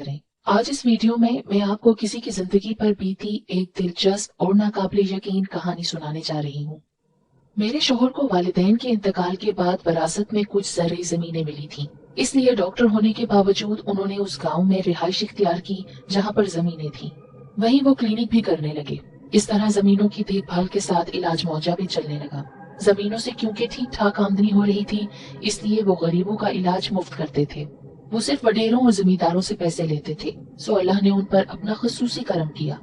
करें। आज इस वीडियो में मैं आपको किसी की जिंदगी पर बीती एक दिलचस्प और नाकाबिले यकीन कहानी सुनाने जा रही हूँ। मेरे शोहर को वालिदैन के इंतकाल के बाद विरासत में कुछ ज़रई जमीनें मिली थीं। इसलिए डॉक्टर होने के बावजूद उन्होंने उस गांव में रिहाइश इख्तियार की जहां पर जमीनें थीं। वहीं वो क्लिनिक भी करने लगे। इस तरह जमीनों की देखभाल के साथ इलाज मुआवजा भी चलने लगा। जमीनों से क्योंकि ठीक ठाक आमदनी हो रही थी, इसलिए वो गरीबों का इलाज मुफ्त करते थे। वो सिर्फ वडेरों और जमींदारों से पैसे लेते थे। सो अल्लाह ने उन पर अपना खसूसी करम किया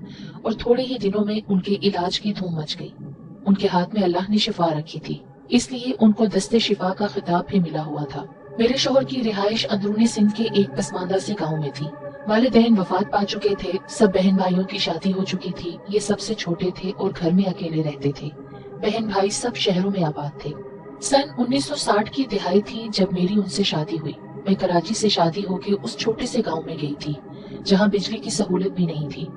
और थोड़े ही दिनों में उनके इलाज की धूम मच गई। उनके हाथ में अल्लाह ने शिफा रखी थी, इसलिए उनको दस्ते शिफा का खिताब भी मिला हुआ था। मेरे शोहर की रिहाइश अंदरूनी सिंध के एक पसमानदा से गांव में थी। वालिदैन वफात पा चुके थे, सब बहन भाइयों की शादी हो चुकी थी। ये सबसे छोटे थे और घर में अकेले रहते थे। बहन भाई सब शहरों में आबाद थे। सन 1960 की दिहाई थी जब मेरी उनसे शादी हुई। मैं कराची से शादी होकर उस छोटे से गांव में गई थी, जहां बिजली की सहूलत भी नहीं थी।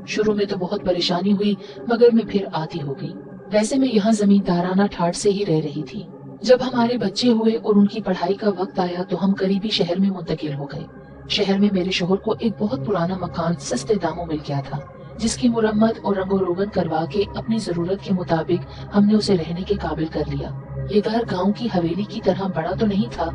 शुरू में तो बहुत परेशानी हुई, मगर मैं फिर आती हो गई। वैसे मैं यहाँ जमींदाराना ठाट से ही रह रही थी। जब हमारे बच्चे हुए और उनकी पढ़ाई का वक्त आया तो हम करीबी शहर में मुंतकिल हो गए। शहर में मेरे शोहर को एक बहुत पुराना मकान सस्ते दामों मिल गया था, जिसकी मुरम्मत और रंगो रोगन करवा के अपनी जरूरत के मुताबिक हमने उसे रहने के काबिल कर लिया। ये घर गांव की हवेली की तरह बड़ा तो नहीं था,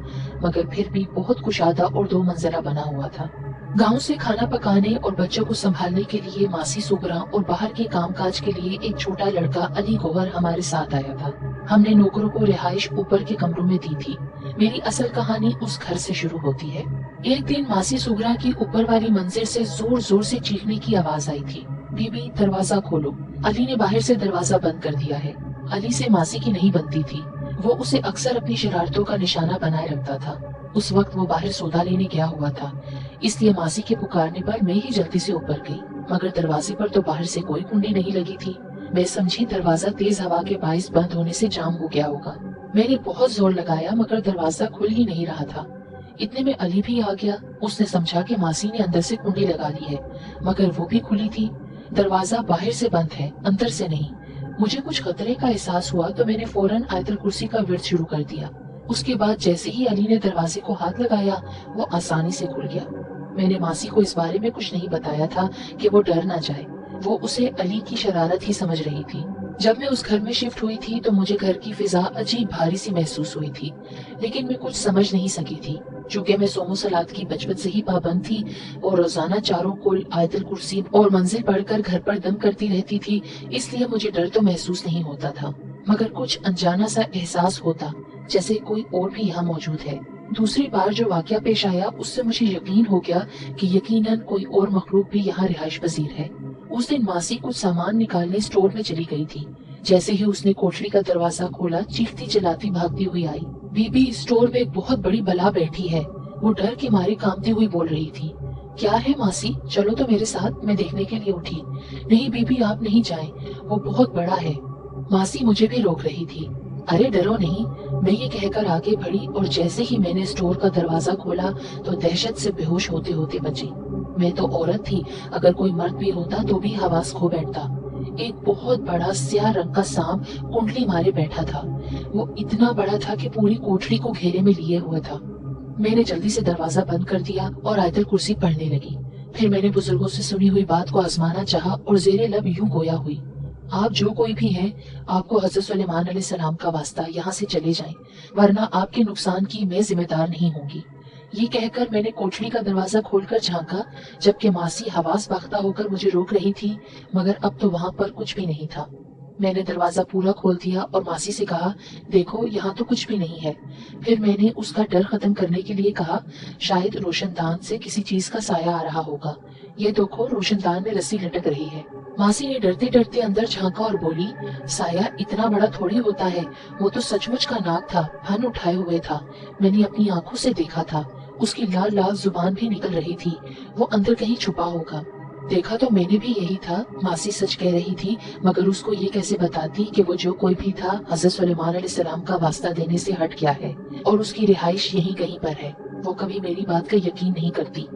मगर फिर भी बहुत कुशादा और 2 मंजिला बना हुआ था। गांव से खाना पकाने और बच्चों को संभालने के लिए मासी सुगरा और बाहर के कामकाज के लिए एक छोटा लड़का अली गौहर हमारे साथ आया था। हमने नौकरों को रिहाइश ऊपर के कमरों में दी थी। मेरी असल कहानी उस घर से शुरू होती है। एक दिन मासी सुगरा की ऊपर वाली मंजिल से जोर जोर से चीखने की आवाज आई थी, बीबी दरवाजा खोलो। अली ने बाहर से दरवाजा बंद कर दिया है। अली से मासी की नहीं बनती थी। वो उसे अक्सर अपनी शरारतों का निशाना बनाए रखता था। उस वक्त वो बाहर सौदा लेने गया हुआ था, इसलिए मासी के पुकारने पर मैं ही जल्दी से ऊपर गई। मगर दरवाजे पर तो बाहर से कोई कुंडी नहीं लगी थी। मैं समझी दरवाजा तेज हवा के बाइस बंद होने से जाम हो गया होगा। मैंने बहुत जोर लगाया, मगर दरवाजा खुल ही नहीं रहा था। इतने में अली भी आ गया। उसने समझा कि मासी ने अंदर से कुंडी लगा ली है, मगर वो भी खुली थी। दरवाजा बाहर से बंद है, अंदर से नहीं। मुझे कुछ खतरे का एहसास हुआ तो मैंने फौरन आयतुल कुर्सी का विर्द शुरू कर दिया। उसके बाद जैसे ही अली ने दरवाजे को हाथ लगाया, वो आसानी से खुल गया। मैंने मासी को इस बारे में कुछ नहीं बताया था कि वो डर ना जाए। वो उसे अली की शरारत ही समझ रही थी। जब मैं उस घर में शिफ्ट हुई थी तो मुझे घर की फिजा अजीब भारी सी महसूस हुई थी, लेकिन मैं कुछ समझ नहीं सकी थी। चूंकि मैं सोमो सलात की बचपन से ही पाबंद थी और रोजाना चारों कुल आयतुल कुर्सी और मंजिल पढ़कर घर पर दम करती रहती थी, इसलिए मुझे डर तो महसूस नहीं होता था, मगर कुछ अनजाना सा एहसास होता जैसे कोई और भी यहाँ मौजूद है। दूसरी बार जो वाकया पेश आया, उससे मुझे यकीन हो गया कि यकीनन कोई और मखलूक भी यहाँ रिहाइश पजीर है। उस दिन मासी कुछ सामान निकालने स्टोर में चली गई थी। जैसे ही उसने कोठरी का दरवाजा खोला, चीखती चिल्लाती भागती हुई आई, बीबी स्टोर में एक बहुत बड़ी बला बैठी है। वो डर के मारे कांपती हुई बोल रही थी। क्या है मासी, चलो तो मेरे साथ, मैं देखने के लिए उठी। नहीं बीबी, आप नहीं जाएं, वो बहुत बड़ा है। मासी मुझे भी रोक रही थी। अरे डरो नहीं, मैं ये कहकर आगे बढ़ी और जैसे ही मैंने स्टोर का दरवाजा खोला तो दहशत से बेहोश होते होते बची। मैं तो औरत थी, अगर कोई मर्द भी होता तो भी हवास खो बैठता। एक बहुत बड़ा स्याह रंग का सांप कुंडली मारे बैठा था। वो इतना बड़ा था कि पूरी कोठरी को घेरे में लिए हुआ था। मैंने जल्दी से दरवाजा बंद कर दिया और आयतुल कुर्सी पढ़ने लगी। फिर मैंने बुजुर्गों से सुनी हुई बात को आजमाना चाहा और जेरे लब यूं गोया हुई, आप जो कोई भी हैं, आपको हज़रत सुलेमान अलैहिस्सलाम का वास्ता यहाँ से चले जाएं, वरना आपके नुकसान की मैं जिम्मेदार नहीं होंगी। ये कहकर मैंने कोठरी का दरवाजा खोलकर झांका, जबकि मासी हवास बाख्ता होकर मुझे रोक रही थी, मगर अब तो वहाँ पर कुछ भी नहीं था। मैंने दरवाजा पूरा खोल दिया और मासी से कहा, देखो यहाँ तो कुछ भी नहीं है। फिर मैंने उसका डर खत्म करने के लिए कहा, शायद रोशनदान से किसी चीज का साया आ रहा होगा। ये देखो, रोशनदान में रस्सी लटक रही है। मासी ने डरते डरते अंदर झांका और बोली, साया इतना बड़ा थोड़ी होता है, वो तो सचमुच का नाग था, फन उठाए हुए था। मैंने अपनी आंखों से देखा था, उसकी लाल लाल जुबान भी निकल रही थी। वो अंदर कहीं छुपा होगा। देखा तो मैंने भी यही था। मासी सच कह रही थी, मगर उसको ये कैसे बताती कि वो जो कोई भी था हज़रत सुलेमान अलैहिस्सलाम का वास्ता देने से हट गया है और उसकी रिहाइश यहीं कहीं पर है। वो कभी मेरी बात का यकीन नहीं करती।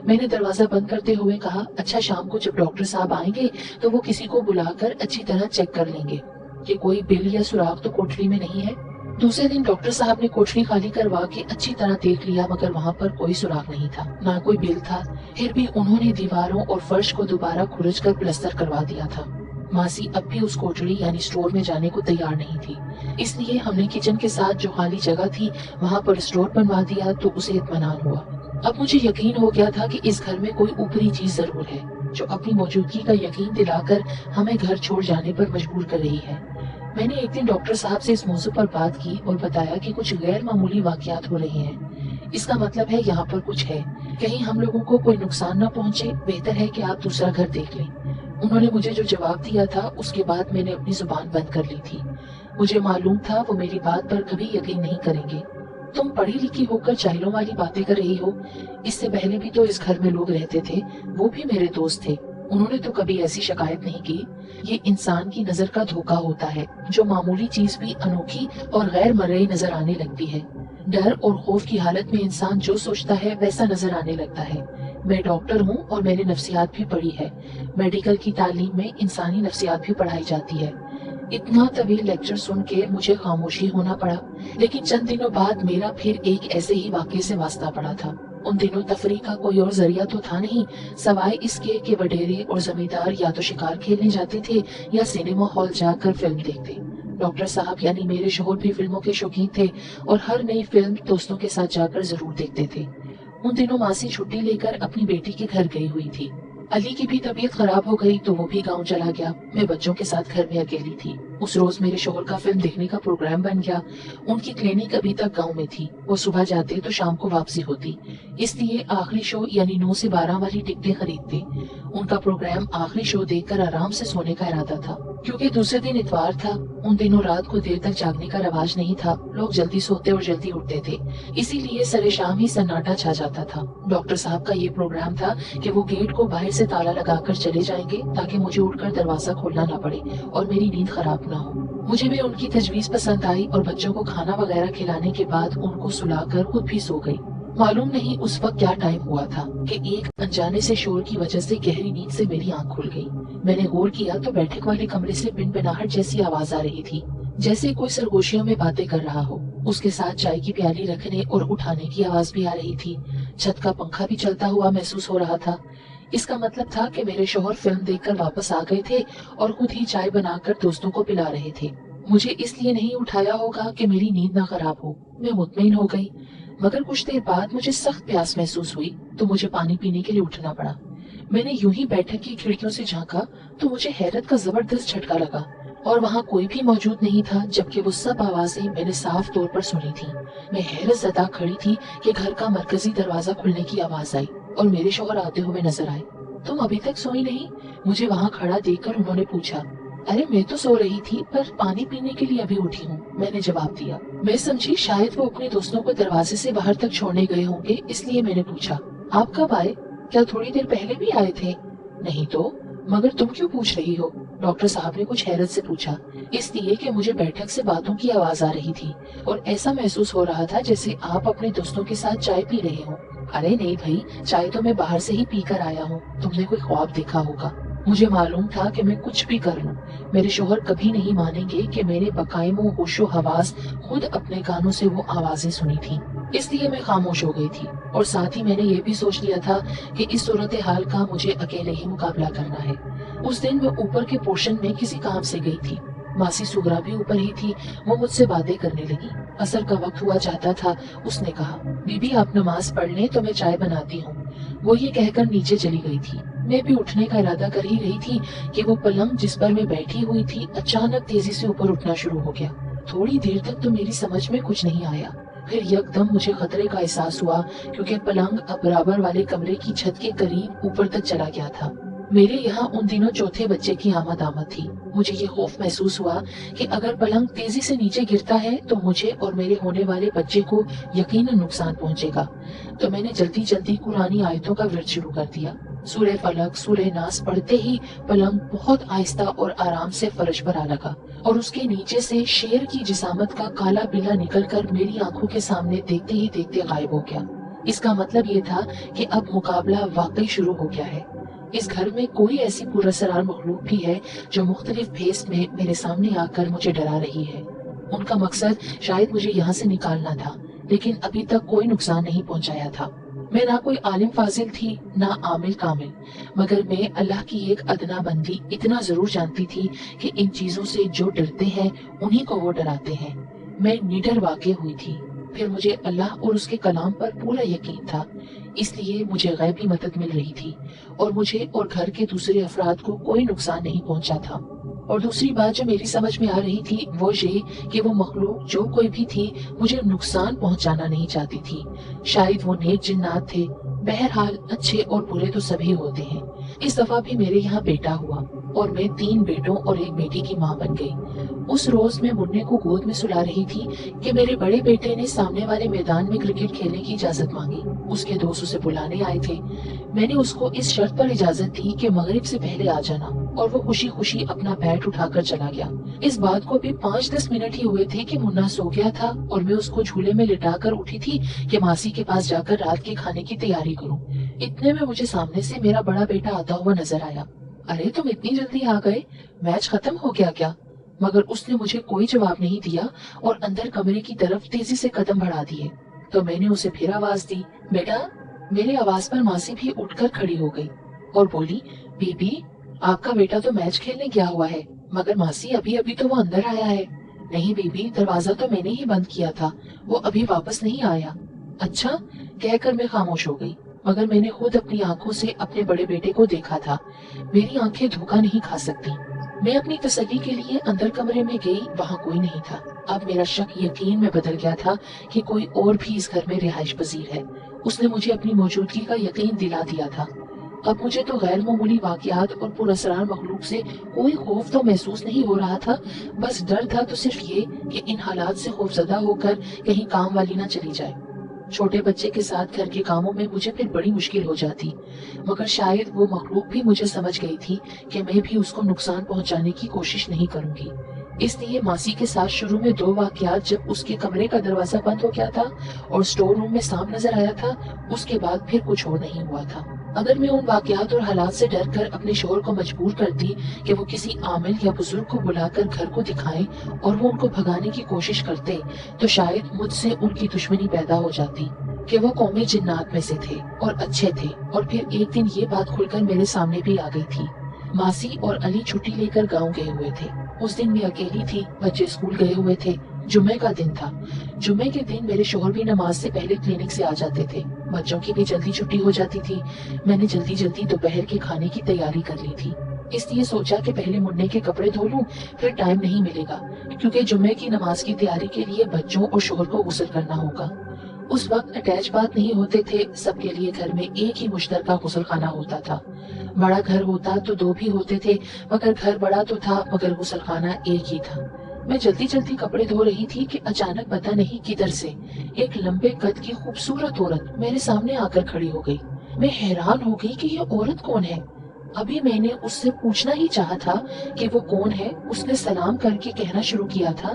मैंने दरवाजा बंद करते हुए कहा, अच्छा शाम को जब डॉक्टर साहब आएंगे तो वो किसी को बुलाकर अच्छी तरह चेक कर लेंगे कि कोई बिल या सुराग तो कोठरी में नहीं है। दूसरे दिन डॉक्टर साहब ने कोठरी खाली करवा के अच्छी तरह देख लिया, मगर वहाँ पर कोई सुराग नहीं था, ना कोई बिल था। फिर भी उन्होंने दीवारों और फर्श को दोबारा खुरच कर प्लास्टर करवा दिया था। मासी अब भी उस कोठरी यानी स्टोर में जाने को तैयार नहीं थी, इसलिए हमने किचन के साथ जो खाली जगह थी वहाँ पर स्टोर बनवा दिया तो उसे इत्मीनान हुआ। अब मुझे यकीन हो गया था कि इस घर में कोई ऊपरी चीज जरूर है जो अपनी मौजूदगी का यकीन दिलाकर हमें घर छोड़ जाने पर मजबूर कर रही है। मैंने एक दिन डॉक्टर साहब से इस मौजू पर बात की और बताया कि कुछ गैर मामूली वाकयात हो रहे हैं। इसका मतलब है यहाँ पर कुछ है, कहीं हम लोगों को कोई नुकसान न पहुँचे, बेहतर है कि आप दूसरा घर देख लें। उन्होंने मुझे जो जवाब दिया था उसके बाद मैंने अपनी जुबान बंद कर ली थी। मुझे मालूम था वो मेरी बात पर कभी यकीन नहीं करेंगे। तुम पढ़ी लिखी होकर जाहिलों वाली बातें कर रही हो। इससे पहले भी तो इस घर में लोग रहते थे, वो भी मेरे दोस्त थे, उन्होंने तो कभी ऐसी शिकायत नहीं की। ये इंसान की नजर का धोखा होता है, जो मामूली चीज भी अनोखी और गैर मर्ई नजर आने लगती है। डर और खौफ की हालत में इंसान जो सोचता है वैसा नजर आने लगता है। मैं डॉक्टर हूँ और मैंने नफ्सियात भी पढ़ी है। मेडिकल की तालीम में इंसानी नफ्सियात भी पढ़ाई जाती है। इतना तवील लेक्चर सुन के मुझे खामोशी होना पड़ा, लेकिन चंद दिनों बाद मेरा फिर एक ऐसे ही वाक़ये से वास्ता पड़ा था। उन दिनों तफरीह का कोई और जरिया तो था नहीं, सवाए इसके कि वडेरे और जमींदार या तो शिकार खेलने जाते थे या सिनेमा हॉल जाकर फिल्म देखते। डॉक्टर साहब यानी मेरे शोहर भी फिल्मों के शौकीन थे और हर नई फिल्म दोस्तों के साथ जाकर जरूर देखते थे। उन दिनों मासी छुट्टी लेकर अपनी बेटी के घर गई हुई थी। अली की भी तबीयत खराब हो गई तो वो भी गांव चला गया। मैं बच्चों के साथ घर में अकेली थी। उस रोज मेरे शोहर का फिल्म देखने का प्रोग्राम बन गया। उनकी क्लिनिक अभी तक गांव में थी, वो सुबह जाते तो शाम को वापसी होती, इसलिए आखिरी शो यानी 9 से 12 वाली टिकटें खरीदते। उनका प्रोग्राम आखिरी शो देखकर आराम से सोने का इरादा था, क्योंकि दूसरे दिन इतवार था। उन दिनों रात को देर तक जागने का रवाज नहीं था, लोग जल्दी सोते और जल्दी उठते थे, इसीलिए सरे शाम ही सन्नाटा छा जाता था। डॉक्टर साहब का ये प्रोग्राम था कि वो गेट को बाहर से ताला लगाकर चले जाएंगे ताकि मुझे उठकर दरवाजा खोलना ना पड़े और मेरी नींद खराब ना हो। मुझे भी उनकी तजवीज पसंद आई और बच्चों को खाना वगैरह खिलाने के बाद उनको सुलाकर खुद भी सो गई। मालूम नहीं उस वक्त क्या टाइम हुआ था कि एक अनजाने से शोर की वजह से गहरी नींद से मेरी आंख खुल गई। मैंने गौर किया तो बैठक वाले कमरे से बिन-बिनाहट जैसी आवाज आ रही थी, जैसे कोई सरगोशियों में बातें कर रहा हो। उसके साथ चाय की प्याली रखने और उठाने की आवाज भी आ रही थी। छत का पंखा भी चलता हुआ महसूस हो रहा था। इसका मतलब था कि मेरे शोहर फिल्म देखकर वापस आ गए थे और खुद ही चाय बनाकर दोस्तों को पिला रहे थे। मुझे इसलिए नहीं उठाया होगा कि मेरी नींद ना खराब हो। मैं मुतमईन हो गई, मगर कुछ देर बाद मुझे सख्त प्यास महसूस हुई तो मुझे पानी पीने के लिए उठना पड़ा। मैंने यूं ही बैठक की खिड़कियों से झांका तो मुझे हैरत का जबरदस्त झटका लगा और वहाँ कोई भी मौजूद नहीं था, जबकि वो सब आवाजें मैंने साफ तौर पर सुनी थी। मैं हैरत ज़दा खड़ी थी कि घर का मरकजी दरवाजा खुलने की आवाज आई और मेरे शौहर आते हुए नजर आए। तुम अभी तक सोई नहीं? मुझे वहाँ खड़ा देखकर उन्होंने पूछा। अरे मैं तो सो रही थी, पर पानी पीने के लिए अभी उठी हूँ, मैंने जवाब दिया। मैं समझी शायद वो अपने दोस्तों को दरवाजे से बाहर तक छोड़ने गए होंगे, इसलिए मैंने पूछा, आप कब आए? क्या थोड़ी देर पहले भी आए थे? नहीं तो, मगर तुम क्यों पूछ रही हो? डॉक्टर साहब ने कुछ हैरत से पूछा। इसलिए कि मुझे बैठक से बातों की आवाज आ रही थी और ऐसा महसूस हो रहा था जैसे आप अपने दोस्तों के साथ चाय पी रहे हो। अरे नहीं भाई, चाय तो मैं बाहर से ही पी कर आया हूँ, तुमने कोई ख्वाब देखा होगा। मुझे मालूम था कि मैं कुछ भी कर लूं, मेरे शोहर कभी नहीं मानेंगे कि मैंने बकायमो होशो हवास खुद अपने कानों से वो आवाजें सुनी थी। इसलिए मैं खामोश हो गई थी और साथ ही मैंने ये भी सोच लिया था कि इस सूरत हाल का मुझे अकेले ही मुकाबला करना है। उस दिन मैं ऊपर के पोर्शन में किसी काम से गई थी। मासी सुगरा भी ऊपर ही थी। वो मुझसे बातें करने लगी। असर का वक्त हुआ जाता था। उसने कहा, बीबी आप नमाज पढ़ लें तो मैं चाय बनाती हूँ। वो ये कहकर नीचे चली गई थी। मैं भी उठने का इरादा कर ही रही थी कि वो पलंग जिस पर मैं बैठी हुई थी अचानक तेजी से ऊपर उठना शुरू हो गया। थोड़ी देर तक तो मेरी समझ में कुछ नहीं आया, फिर यकदम मुझे खतरे का एहसास हुआ, क्योंकि पलंग अब बराबर वाले कमरे की छत के करीब ऊपर तक चला गया था। मेरे यहाँ उन दिनों चौथे बच्चे की आमद थी। मुझे ये खौफ महसूस हुआ कि अगर पलंग तेजी से नीचे गिरता है तो मुझे और मेरे होने वाले बच्चे को यकीनन नुकसान पहुँचेगा। तो मैंने जल्दी जल्दी कुरानी आयतों का विर्द शुरू कर दिया। सूरह फलक, सूरह नास पढ़ते ही पलंग बहुत आहिस्ता और आराम से फर्श पर आ लगा और उसके नीचे से शेर की जिसामत का काला बिल्ला निकलकर मेरी आंखों के सामने देखते ही देखते गायब हो गया। इसका मतलब ये था कि अब मुकाबला वाकई शुरू हो गया है। इस घर में कोई ऐसी पुरअसरार मखलूक भी है जो मुख्तलिफ भेस में मेरे सामने आकर मुझे डरा रही है। ان کا مقصد شاید مجھے یہاں سے نکالنا تھا، لیکن ابھی تک کوئی نقصان نہیں پہنچایا تھا۔ میں نہ کوئی عالم فاضل تھی نہ عامل کامل، مگر میں اللہ کی ایک ادنا بندی اتنا ضرور جانتی تھی کہ ان چیزوں سے جو ڈرتے ہیں انہی کو وہ ڈراتے ہیں۔ میں نڈر واقع ہوئی تھی، پھر مجھے اللہ اور اس کے کلام پر پورا یقین تھا، اس لیے مجھے غیبی مدد مل رہی تھی اور مجھے اور گھر کے دوسرے افراد کو کوئی نقصان نہیں پہنچا تھا۔ اور دوسری بات جو میری سمجھ میں آ رہی تھی وہ یہ کہ وہ مخلوق جو کوئی بھی تھی مجھے نقصان پہنچانا نہیں چاہتی تھی۔ شاید وہ نیک جنات تھے، بہرحال اچھے اور برے تو سبھی ہوتے ہیں۔ اس دفعہ بھی میرے یہاں بیٹا ہوا اور میں 3 بیٹوں اور 1 بیٹی کی ماں بن گئی۔ اس روز میں منّے کو گود میں سلا رہی تھی کہ میرے بڑے بیٹے نے سامنے والے میدان میں کرکٹ کھیلنے کی اجازت مانگی۔ اس کے دوست اسے بلانے آئے تھے۔ میں نے اس کو اس شرط پر اجازت دی کہ مغرب سے پہلے آ جانا، اور وہ خوشی خوشی اپنا بیٹ اٹھا کر چلا گیا۔ اس بات کو بھی 5-10 منٹ ہی ہوئے تھے کہ منا سو گیا تھا اور میں اس کو جھولے میں لٹا کر اٹھی تھی کہ ماسی کے پاس جا کر رات کے کھانے کی تیاری کروں۔ اتنے میں مجھے سامنے سے میرا بڑا بیٹا آتا ہوا نظر آیا۔ ارے تم اتنی جلدی آ گئے، میچ ختم ہو گیا کیا؟ مگر اس نے مجھے کوئی جواب نہیں دیا اور اندر کمرے کی طرف تیزی سے قدم بڑھا دیے۔ تو میں نے اسے پھر آواز دی، بیٹا۔ میری آواز پر ماسی بھی اٹھ کر کھڑی ہو گئی اور بولی، بی بی آپ کا بیٹا تو میچ کھیلنے گیا ہوا ہے، مگر ماسی ابھی ابھی تو وہ اندر آیا ہے۔ نہیں بی بی، دروازہ تو میں نے ہی بند کیا تھا، وہ ابھی واپس نہیں آیا۔ اچھا، کہہ کر میں خاموش ہو گئی، مگر میں نے خود اپنی آنکھوں سے اپنے بڑے بیٹے کو دیکھا تھا۔ میری آنکھیں دھوکہ نہیں کھا سکتی۔ میں اپنی تسلی کے لیے اندر کمرے میں گئی، وہاں کوئی نہیں تھا۔ اب میرا شک یقین میں بدل گیا تھا کہ کوئی اور بھی اس گھر میں رہائش پذیر ہے۔ اس نے مجھے اپنی موجودگی کا یقین دلا دیا تھا۔ اب مجھے تو غیر معمولی واقعات اور پراسرار مخلوق سے کوئی خوف تو محسوس نہیں ہو رہا تھا، بس ڈر تھا تو صرف یہ کہ ان حالات سے خوفزدہ ہو کر کہیں کام والی نہ چلی جائے۔ چھوٹے بچے کے ساتھ گھر کے کاموں میں مجھے پھر بڑی مشکل ہو جاتی، مگر شاید وہ مخلوق بھی مجھے سمجھ گئی تھی کہ میں بھی اس کو نقصان پہنچانے کی کوشش نہیں کروں گی۔ اس لیے ماسی کے ساتھ شروع میں 2 واقعات، جب اس کے کمرے کا دروازہ بند ہو گیا تھا اور سٹور روم میں سانپ نظر آیا تھا، اس کے بعد پھر کچھ اور نہیں ہوا تھا۔ اگر میں ان واقعات اور حالات سے ڈر کر اپنے شوہر کو مجبور کرتی کہ وہ کسی عامل یا بزرگ کو بلا کر گھر کو دکھائیں اور وہ ان کو بھگانے کی کوشش کرتے، تو شاید مجھ سے ان کی دشمنی پیدا ہو جاتی کہ وہ قوم جنات میں سے تھے اور اچھے تھے۔ اور پھر ایک دن یہ بات کھل کر میرے سامنے بھی آ گئی تھی۔ ماسی اور علی چھٹی لے کر گاؤں گئے ہوئے تھے۔ اس دن میں اکیلی تھی، بچے اسکول گئے ہوئے تھے، جمعے کا دن تھا۔ جمعے کے دن میرے شوہر بھی نماز سے پہلے کلینک سے آ جاتے تھے، بچوں کی بھی جلدی چھٹی ہو جاتی تھی۔ میں نے جلدی جلدی دوپہر کے کھانے کی تیاری کر لی تھی، اس لیے سوچا کہ پہلے منّے کے کپڑے دھو لوں، پھر ٹائم نہیں ملے گا، کیونکہ جمعے کی نماز کی تیاری کے لیے بچوں اور شوہر کو غسل کرنا ہوگا۔ اس وقت اٹیچ باتھ نہیں ہوتے تھے، سب کے لیے گھر میں ایک ہی مشترکہ غسل خانہ ہوتا تھا۔ بڑا گھر ہوتا تو 2 بھی ہوتے تھے، مگر گھر بڑا تو تھا مگر غسل خانہ ایک ہی تھا۔ میں جلدی جلدی کپڑے دھو رہی تھی کہ اچانک پتہ نہیں کدھر سے ایک لمبے قد کی خوبصورت عورت میرے سامنے آ کر کھڑی ہو گئی۔ میں حیران ہو گئی کہ یہ عورت کون ہے۔ ابھی میں نے اس سے پوچھنا ہی چاہا تھا کہ وہ کون ہے، اس نے سلام کر کے کہنا شروع کیا تھا،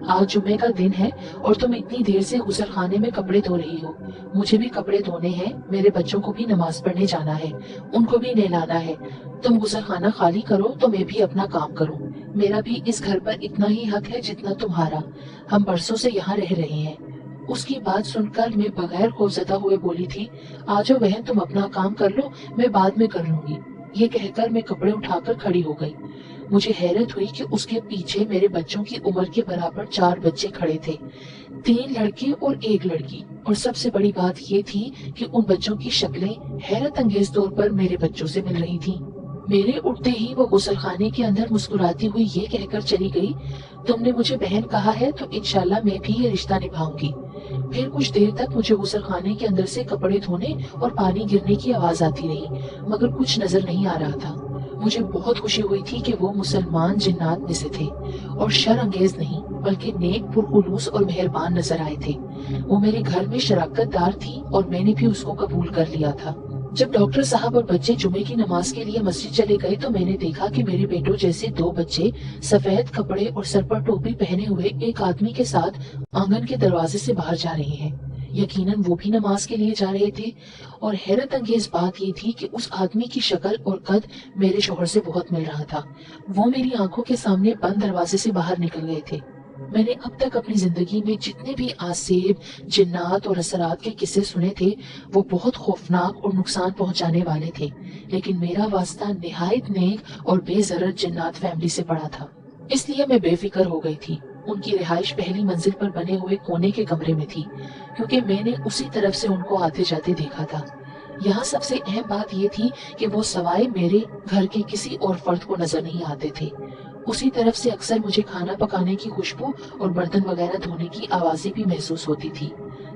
آج جمعے کا دن ہے اور تم اتنی دیر سے غسل خانے میں کپڑے دھو رہی ہو۔ مجھے بھی کپڑے دھونے ہیں، میرے بچوں کو بھی نماز پڑھنے جانا ہے، ان کو بھی نہلانا ہے۔ تم غسل خانہ خالی کرو تو میں بھی اپنا کام کروں۔ میرا بھی اس گھر پر اتنا ہی حق ہے جتنا تمہارا، ہم برسوں سے یہاں رہ رہے ہیں۔ اس کی بات سن کر میں بغیر خوفزدہ ہوئے بولی تھی، آجو بہن تم اپنا کام کر لو، میں بعد میں کر لوں گی۔ یہ کہہ کر میں کپڑے اٹھا کر کھڑی ہو گئی۔ مجھے حیرت ہوئی کہ اس کے پیچھے میرے بچوں کی عمر کے برابر 4 بچے کھڑے تھے، 3 لڑکے اور 1 لڑکی، اور سب سے بڑی بات یہ تھی کہ ان بچوں کی شکلیں حیرت انگیز طور پر میرے بچوں سے مل رہی تھیں۔ میرے اٹھتے ہی وہ غسل خانے کے اندر مسکراتی ہوئی یہ کہہ کر چلی گئی، تم نے مجھے بہن کہا ہے تو انشاءاللہ میں بھی یہ رشتہ نبھاؤں گی۔ پھر کچھ دیر تک مجھے غسل خانے کے اندر سے کپڑے دھونے اور پانی گرنے کی آواز آتی رہی، مگر کچھ نظر نہیں آ رہا تھا۔ مجھے بہت خوشی ہوئی تھی کہ وہ مسلمان جنات میں سے تھے اور شر انگیز نہیں بلکہ نیک، پرخلوص اور مہربان نظر آئے تھے۔ وہ میرے گھر میں شراکت دار تھی اور میں نے بھی اس کو قبول کر لیا تھا۔ جب ڈاکٹر صاحب اور بچے جمعے کی نماز کے لیے مسجد چلے گئے تو میں نے دیکھا کہ میرے بیٹوں جیسے 2 بچے سفید کپڑے اور سر پر ٹوپی پہنے ہوئے ایک آدمی کے ساتھ آنگن کے دروازے سے باہر جا رہے ہیں۔ یقیناً وہ بھی نماز کے لیے جا رہے تھے، اور حیرت انگیز بات یہ تھی کہ اس آدمی کی شکل اور قد میرے شوہر سے بہت مل رہا تھا۔ وہ میری آنکھوں کے سامنے بند دروازے سے باہر نکل گئے تھے۔ میں نے اب تک اپنی زندگی میں جتنے بھی آسیب، جنات اور اثرات کے قصے سنے تھے وہ بہت خوفناک اور نقصان پہنچانے والے تھے، لیکن میرا واسطہ نہایت نیک اور بے ضرر جنات فیملی سے پڑا تھا، اس لیے میں بے فکر ہو گئی تھی۔ ان کی رہائش پہلی منزل پر بنے ہوئے کونے کے کمرے میں تھی، کیونکہ میں نے اسی طرف سے ان کو آتے جاتے دیکھا تھا۔ یہاں سب سے اہم بات یہ تھی کہ وہ سوائے میرے گھر کے کسی اور فرد کو نظر نہیں آتے تھے۔ اسی طرف سے اکثر مجھے کھانا پکانے کی خوشبو اور برتن وغیرہ دھونے کی آوازیں بھی محسوس ہوتی تھی۔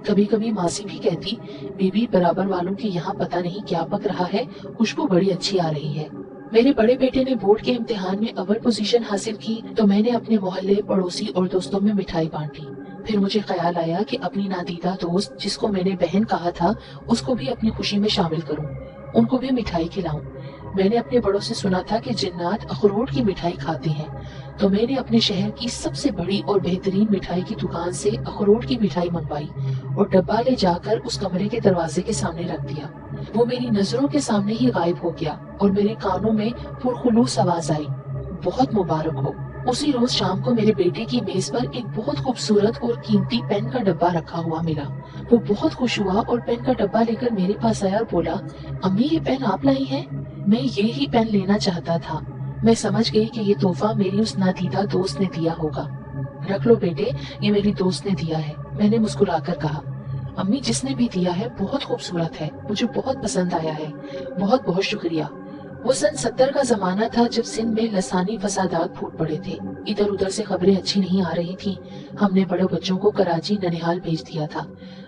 کبھی کبھی ماسی بھی کہتی، بی بی برابر والوں کے یہاں پتہ نہیں کیا پک رہا ہے، خوشبو بڑی اچھی آ رہی ہے۔ میرے بڑے بیٹے نے بورڈ کے امتحان میں اول پوزیشن حاصل کی تو میں نے اپنے محلے، پڑوسی اور دوستوں میں مٹھائی بانٹی۔ پھر مجھے خیال آیا کہ اپنی نادیدہ دوست جس کو میں نے بہن کہا تھا اس کو بھی اپنی خوشی میں شامل کروں، ان کو بھی مٹھائی کھلاؤں۔ میں نے اپنے بڑوں سے سنا تھا کہ جنات اخروٹ کی مٹھائی کھاتے ہیں، تو میں نے اپنے شہر کی سب سے بڑی اور بہترین مٹھائی کی دکان سے اخروٹ کی مٹھائی منگوائی اور ڈبہ لے جا کر اس کمرے کے دروازے کے سامنے رکھ دیا۔ وہ میری نظروں کے سامنے ہی غائب ہو گیا اور میرے کانوں میں پرخلوص آواز آئی، بہت مبارک ہو۔ اسی روز شام کو میرے بیٹے کی میز پر ایک بہت خوبصورت اور قیمتی پین کا ڈبہ رکھا ہوا ملا۔ وہ بہت خوش ہوا اور پین کا ڈبہ لے کر میرے پاس آیا اور بولا، امی یہ پین آپ لائی ہیں؟ میں یہی پین لینا چاہتا تھا۔ میں سمجھ گئی کہ یہ تحفہ میری اس نادیدہ دوست نے دیا ہوگا۔ رکھ لو بیٹے، یہ میری دوست نے دیا ہے، میں نے مسکرا کر کہا۔ امی جس نے بھی دیا ہے بہت خوبصورت ہے، مجھے بہت پسند آیا ہے، بہت بہت شکریہ۔ وہ سن 70 کا زمانہ تھا جب سندھ میں لسانی فسادات پھوٹ پڑے تھے، ادھر ادھر سے خبریں اچھی نہیں آ رہی تھی۔ ہم نے بڑے بچوں کو کراچی، ننہال بھیج دیا تھا۔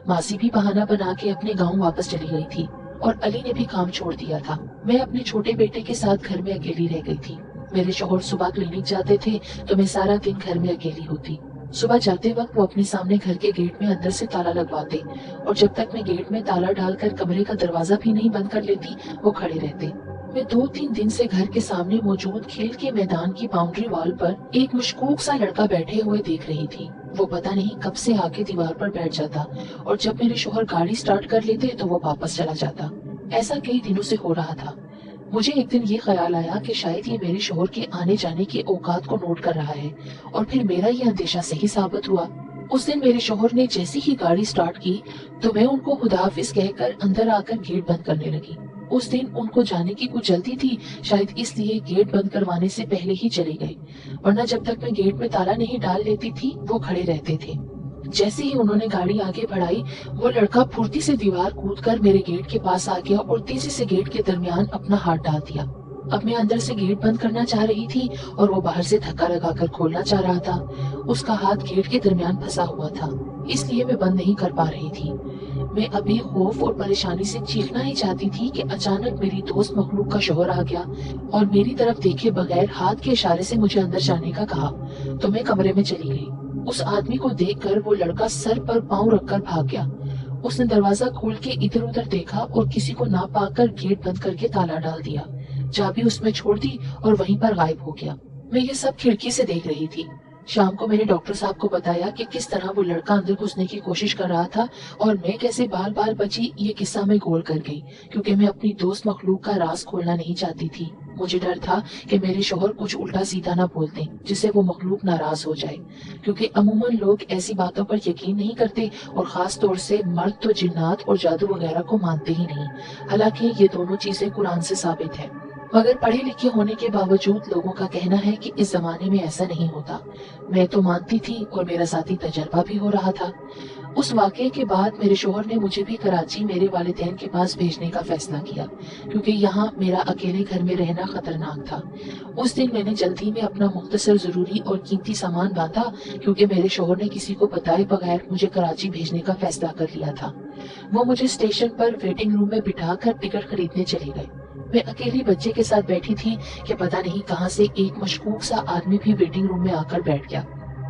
ماسی بھی بہانہ بنا کے اپنے گاؤں واپس چلی گئی تھی اور علی نے بھی کام چھوڑ دیا تھا۔ میں اپنے چھوٹے بیٹے کے ساتھ گھر میں اکیلی رہ گئی تھی۔ میرے شوہر صبح کلینک جاتے تھے تو میں سارا دن گھر میں اکیلی ہوتی۔ صبح جاتے وقت وہ اپنے سامنے گھر کے گیٹ میں اندر سے تالا لگواتے اور جب تک میں گیٹ میں تالا ڈال کر کمرے کا دروازہ بھی نہیں بند کر لیتی وہ کھڑے رہتے۔ میں 2-3 دن سے گھر کے سامنے موجود کھیل کے میدان کی باؤنڈری وال پر ایک مشکوک سا لڑکا بیٹھے ہوئے دیکھ رہی تھی۔ وہ پتہ نہیں کب سے آگے دیوار پر بیٹھ جاتا اور جب میرے شوہر گاڑی سٹارٹ کر لیتے تو وہ واپس چلا جاتا۔ ایسا کئی دنوں سے ہو رہا تھا۔ مجھے ایک دن یہ خیال آیا کہ شاید یہ میرے شوہر کے آنے جانے کے اوقات کو نوٹ کر رہا ہے، اور پھر میرا یہ اندیشہ صحیح ثابت ہوا۔ اس دن میرے شوہر نے جیسی ہی گاڑی سٹارٹ کی تو میں ان کو خدا حافظ کہہ کر اندر آ کر گیٹ بند کرنے لگی۔ اس دن ان کو جانے کی کچھ جلدی تھی، شاید اس لیے گیٹ بند کروانے سے پہلے ہی چلے گئے، ورنہ جب تک میں گیٹ میں تالا نہیں ڈال لیتی تھی وہ کھڑے رہتے تھے۔ جیسے ہی انہوں نے گاڑی آگے بڑھائی وہ لڑکا پھرتی سے دیوار کود کر میرے گیٹ کے پاس آ گیا اور تیزی سے گیٹ کے درمیان اپنا ہاتھ ڈال دیا۔ اب میں اندر سے گیٹ بند کرنا چاہ رہی تھی اور وہ باہر سے دھکا لگا کر کھولنا چاہ رہا تھا۔ اس کا ہاتھ گیٹ کے درمیان پھنسا ہوا تھا، اس لیے میں بند نہیں کر پا رہی تھی۔ میں ابھی خوف اور پریشانی سے چیخنا ہی چاہتی تھی کہ اچانک میری دوست مخلوق کا شوہر آ گیا اور میری طرف دیکھے بغیر ہاتھ کے اشارے سے مجھے اندر جانے کا کہا، تو میں کمرے میں چلی گئی۔ اس آدمی کو دیکھ کر وہ لڑکا سر پر پاؤں رکھ کر بھاگ گیا۔ اس نے دروازہ کھول کے ادھر ادھر دیکھا اور کسی کو نہ پا کر گیٹ بند کر کے تالا ڈال دیا، چابی اس میں چھوڑ دی اور وہیں پر غائب ہو گیا۔ میں یہ سب کھڑکی سے دیکھ رہی تھی۔ شام کو میں نے ڈاکٹر صاحب کو بتایا کہ کس طرح وہ لڑکا اندر گھسنے کی کوشش کر رہا تھا اور میں کیسے بال بال بچی۔ یہ قصہ میں گول کر گئی کیونکہ میں اپنی دوست مخلوق کا راز کھولنا نہیں چاہتی تھی۔ مجھے ڈر تھا کہ میرے شوہر کچھ الٹا سیدھا نہ بول دیں جس سے وہ مخلوق ناراض ہو جائے، کیونکہ عموماً لوگ ایسی باتوں پر یقین نہیں کرتے اور خاص طور سے مرد تو جنات اور جادو وغیرہ کو مانتے ہی نہیں، حالانکہ یہ دونوں چیزیں قرآن سے ثابت ہے۔ مگر پڑھے لکھے ہونے کے باوجود لوگوں کا کہنا ہے کہ اس زمانے میں ایسا نہیں ہوتا۔ میں تو مانتی تھی اور میرا ذاتی تجربہ بھی ہو رہا تھا۔ اس واقعے کے بعد میرے شوہر نے مجھے بھی کراچی میرے والدین کے پاس بھیجنے کا فیصلہ کیا، کیونکہ یہاں میرا اکیلے گھر میں رہنا خطرناک تھا۔ اس دن میں نے جلدی میں اپنا مختصر ضروری اور قیمتی سامان باندھا، کیونکہ میرے شوہر نے کسی کو بتائے بغیر مجھے کراچی بھیجنے کا فیصلہ کر لیا تھا۔ وہ مجھے اسٹیشن پر ویٹنگ روم میں بٹھا کر ٹکٹ خریدنے چلے گئے۔ میں اکیلی بچے کے ساتھ بیٹھی تھی کہ پتہ نہیں کہاں سے ایک مشکوک سا آدمی بھی ویٹنگ روم میں آ کر بیٹھ گیا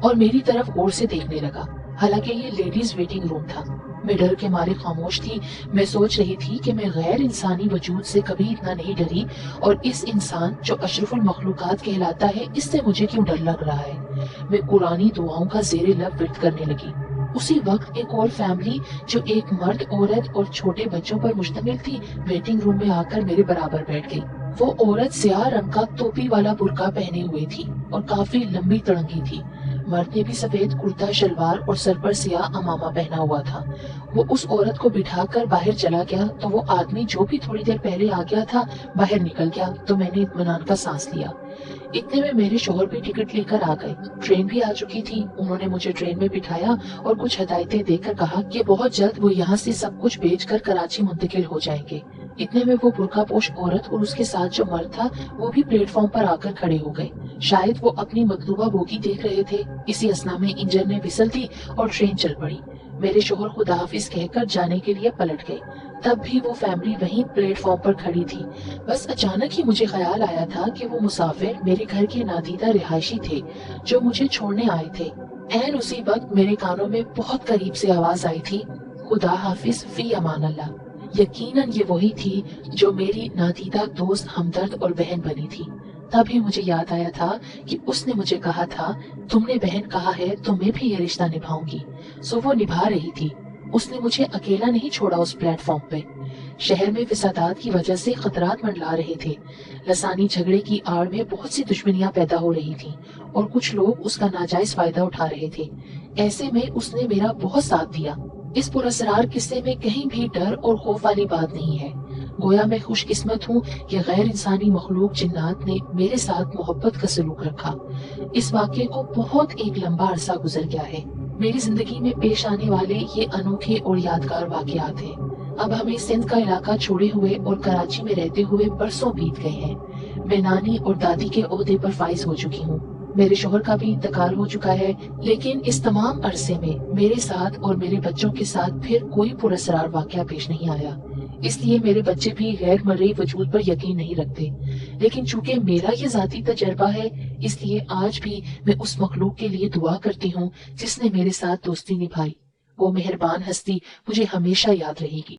اور میری طرف غور سے دیکھنے لگا، حالانکہ یہ لیڈیز ویٹنگ روم تھا۔ میں ڈر کے مارے خاموش تھی۔ میں سوچ رہی تھی کہ میں غیر انسانی وجود سے کبھی اتنا نہیں ڈری، اور اس انسان جو اشرف المخلوقات کہلاتا ہے اس سے مجھے کیوں ڈر لگ رہا ہے۔ میں قرآنی دعاؤں کا زیر لب ورد کرنے لگی۔ اسی وقت ایک اور فیملی جو ایک مرد، عورت اور چھوٹے بچوں پر مشتمل تھی ویٹنگ روم میں آ کر میرے برابر بیٹھ گئی۔ وہ عورت سیاہ رنگ کا ٹوپی والا برقع پہنے ہوئے تھی اور کافی لمبی تڑنگی تھی۔ मर्द ने भी सफेद कुर्ता शलवार और सर पर सियाह अमामा पहना हुआ था। वो उस औरत को बिठाकर बाहर चला गया तो वो आदमी जो भी थोड़ी देर पहले आ गया था बाहर निकल गया, तो मैंने इत्मीनान का सांस लिया। इतने में मेरे शोहर भी टिकट लेकर आ गए। ट्रेन भी आ चुकी थी। उन्होंने मुझे ट्रेन में बिठाया और कुछ हदायतें देकर कहा कि बहुत जल्द वो यहाँ से सब कुछ बेचकर कराची मुंतकिल हो जाएंगे। इतने में वो बुर्कापोश औरत और उसके साथ जो मर्द था वो भी प्लेटफॉर्म पर आकर खड़े हो गए। शायद वो अपनी मतलूबा बोगी देख रहे थे। इसी असना में इंजन ने विसल दी और ट्रेन चल पड़ी। मेरे शोहर खुदा हाफिज कहकर जाने के लिए पलट गए। तब भी वो फैमिली वहीं प्लेटफॉर्म पर खड़ी थी। बस अचानक ही मुझे ख्याल आया था कि वो मुसाफिर मेरे घर के नादीदा रिहायशी थे जो मुझे छोड़ने आए थे। ऐन उसी वक्त मेरे कानों में बहुत करीब से आवाज आई थी, खुदा हाफिज फी अमान अल्लाह। यकीनन ये वही थी जो मेरी नादीदा दोस्त, हमदर्द और बहन बनी थी। तभी मुझे याद आया था कि उसने मुझे कहा था, तुमने बहन कहा है तो मैं भी ये रिश्ता निभाऊंगी। सो वो निभा रही थी। उसने मुझे अकेला नहीं छोड़ा उस प्लेटफॉर्म पे। शहर में फिसादात की वजह से खतरात मंडला रहे थे। लसानी झगड़े की आड़ में बहुत सी दुश्मनियां पैदा हो रही थीं और कुछ लोग उसका नाजायज फायदा उठा रहे थे। ऐसे में उसने मेरा बहुत साथ दिया। इस पुरअसरार किस्से में कहीं भी डर और खौफ वाली बात नहीं है। गोया मैं खुशकिस्मत हूँ कि गैर इंसानी मखलूक जिन्नात ने मेरे साथ मोहब्बत का सलूक रखा। इस वाक़ये को बहुत एक लंबा अरसा गुजर गया है। मेरी जिंदगी में पेश आने वाले ये अनोखे और यादगार वाक़यात हैं। अब हमें सिंध का इलाका छोड़े हुए और कराची में रहते हुए बरसों बीत गए हैं। मैं नानी और दादी के ओहदे पर फाइज हो चुकी हूँ। मेरे शोहर का भी इंतकाल हो चुका है, लेकिन इस तमाम अरसे में मेरे साथ और मेरे बच्चों के साथ फिर कोई पुरअसरार वाक़या पेश नहीं आया। इसलिए मेरे बच्चे भी गैर मर्ई वजूद पर यकीन नहीं रखते। लेकिन चूंकि मेरा ये जाती तजर्बा है, इसलिए आज भी मैं उस मखलूक के लिए दुआ करती हूँ जिसने मेरे साथ दोस्ती निभाई। वो मेहरबान हस्ती मुझे हमेशा याद रहेगी।